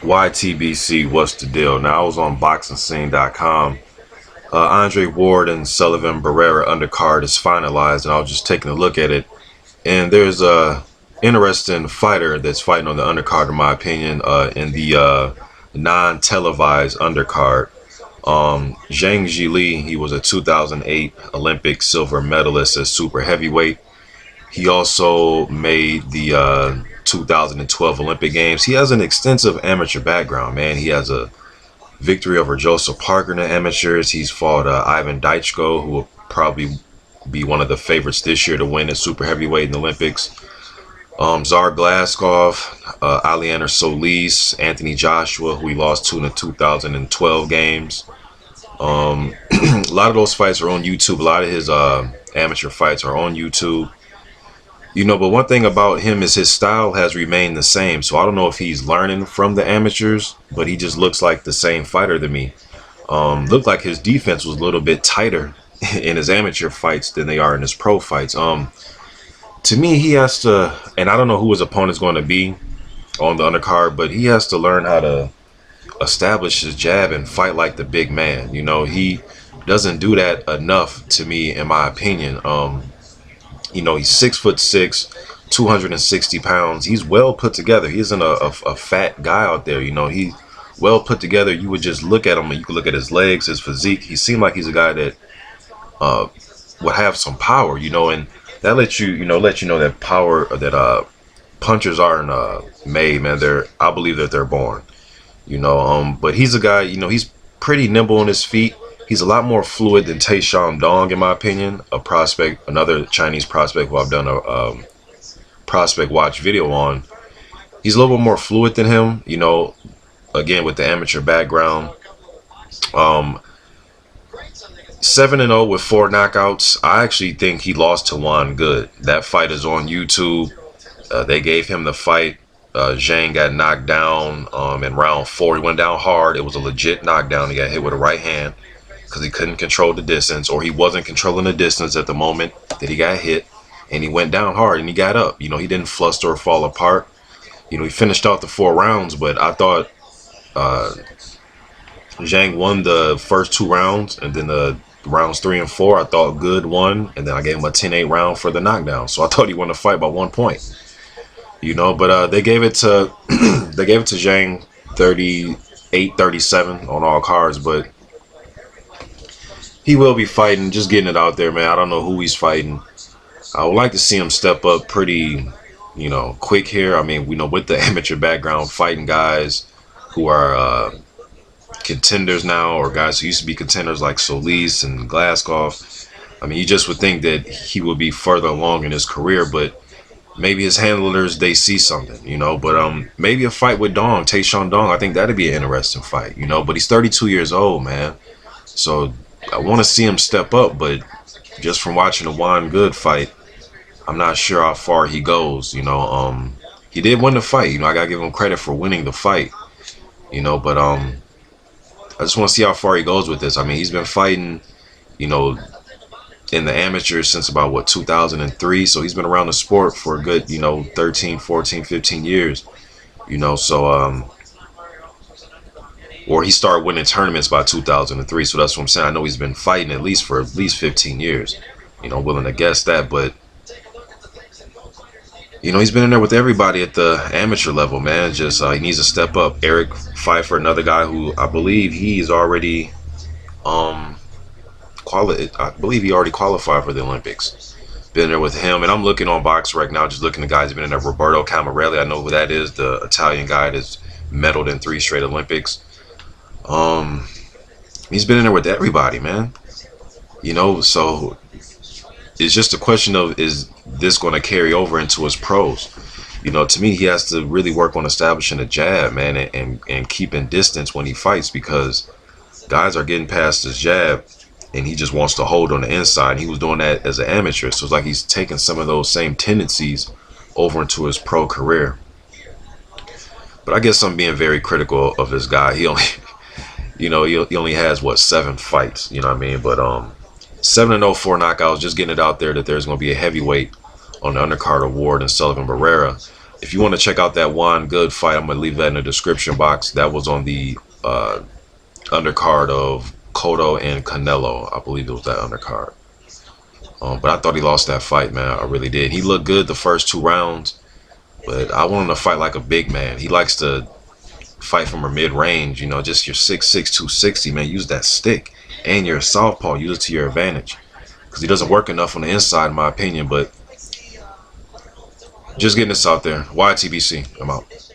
YTBC, what's the deal? Now, I was on BoxingScene.com. Andre Ward and Sullivan Barrera undercard is finalized, and I was just taking a look at it. And there's a interesting fighter that's fighting on the undercard, in my opinion, in the non-televised undercard. Zhang Zhilei, he was a 2008 Olympic silver medalist at super heavyweight. He also made the 2012 Olympic Games. He has an extensive amateur background, man. He has a victory over Joseph Parker in the amateurs. He's fought Ivan Daichko, who will probably be one of the favorites this year to win at super heavyweight in the Olympics. Tsar Glaskov, Aliander Solis, Anthony Joshua, who he lost to in the 2012 games. A lot of those fights are on YouTube. A lot of his amateur fights are on YouTube. You know, but one thing about him is his style has remained the same. So I don't know if he's learning from the amateurs, but he just looks like the same fighter to me. Looked like his defense was a little bit tighter in his amateur fights than they are in his pro fights. To me, he has to, and I don't know who his opponent's going to be on the undercard, but he has to learn how to establish his jab and fight like the big man. You know, he doesn't do that enough, to me, in my opinion. You know, he's 6'6", 260 pounds. He's well put together. He isn't a fat guy out there. You know, he well put together. You would just look at him and you could look at his legs, his physique. He seemed like he's a guy that would have some power, you know, and that lets you know that power that punchers aren't made, man. I believe that they're born, you know. But he's a guy, you know, he's pretty nimble on his feet. He's a lot more fluid than Taishan Dong, in my opinion, a prospect, another Chinese prospect who I've done a prospect watch video on. He's a little bit more fluid than him, you know, again, with the amateur background. 7-0 with 4 knockouts. I actually think he lost to Juan Good. That fight is on YouTube. They gave him the fight. Zhang got knocked down in round 4. He went down hard. It was a legit knockdown. He got hit with a right hand because he couldn't control the distance, or he wasn't controlling the distance at the moment that he got hit, and he went down hard and he got up. You know, he didn't fluster or fall apart. You know, he finished out the 4 rounds, but I thought Zhang won the first 2 rounds, and then the rounds 3 and 4 I thought Good won, and then I gave him a 10-8 round for the knockdown. So I thought he won the fight by 1 point. You know, but they gave it to Zhang 38-37 on all cards, but he will be fighting, just getting it out there, man. I don't know who he's fighting. I would like to see him step up pretty, you know, quick here. I mean, we know with the amateur background, fighting guys who are contenders now, or guys who used to be contenders like Solis and Glaskov. I mean, you just would think that he would be further along in his career, but maybe his handlers, they see something, you know. But maybe a fight with Dong, Taishan Dong, I think that'd be an interesting fight, you know. But he's 32 years old, man. So I want to see him step up, but just from watching the Juan Good fight, I'm not sure how far he goes, you know. He did win the fight, you know. I gotta give him credit for winning the fight, you know. But I just want to see how far he goes with this. I mean, he's been fighting, you know, in the amateurs since about, what, 2003. So he's been around the sport for a good, you know, 13, 14, 15 years, you know. So, or he started winning tournaments by 2003. So that's what I'm saying. I know he's been fighting at least for 15 years, you know, willing to guess that. But, you know, he's been in there with everybody at the amateur level, man. Just he needs to step up. Eric Pfeiffer, another guy who I believe he's already I believe he already qualified for the Olympics. Been there with him, and I'm looking on Box right now, just looking at the guys who've been in there. Roberto Camarelli, I know who that is, the Italian guy that's medaled in 3 straight Olympics. He's been in there with everybody, man. You know, so it's just a question of, is this going to carry over into his pros? You know, to me, he has to really work on establishing a jab, man, and keeping distance when he fights, because guys are getting past his jab and he just wants to hold on the inside. And he was doing that as an amateur, so it's like he's taking some of those same tendencies over into his pro career. But I guess I'm being very critical of this guy. He only, you know, he only has, what, 7 fights, you know what I mean? But 7-0, 4 knockouts, just getting it out there that there's going to be a heavyweight on the undercard of Ward and Sullivan Barrera. if you want to check out that one good fight, I'm gonna leave that in the description box. That was on the undercard of Cotto and Canelo. I believe it was that undercard. But I thought he lost that fight, man. I really did. He looked good the first 2 rounds, but I want him to fight like a big man. He likes to fight from a mid-range, you know, just your 6'6", 260, man. Use that stick, and your southpaw, use it to your advantage, because he doesn't work enough on the inside, in my opinion. But just getting this out there. YTBC, I'm out.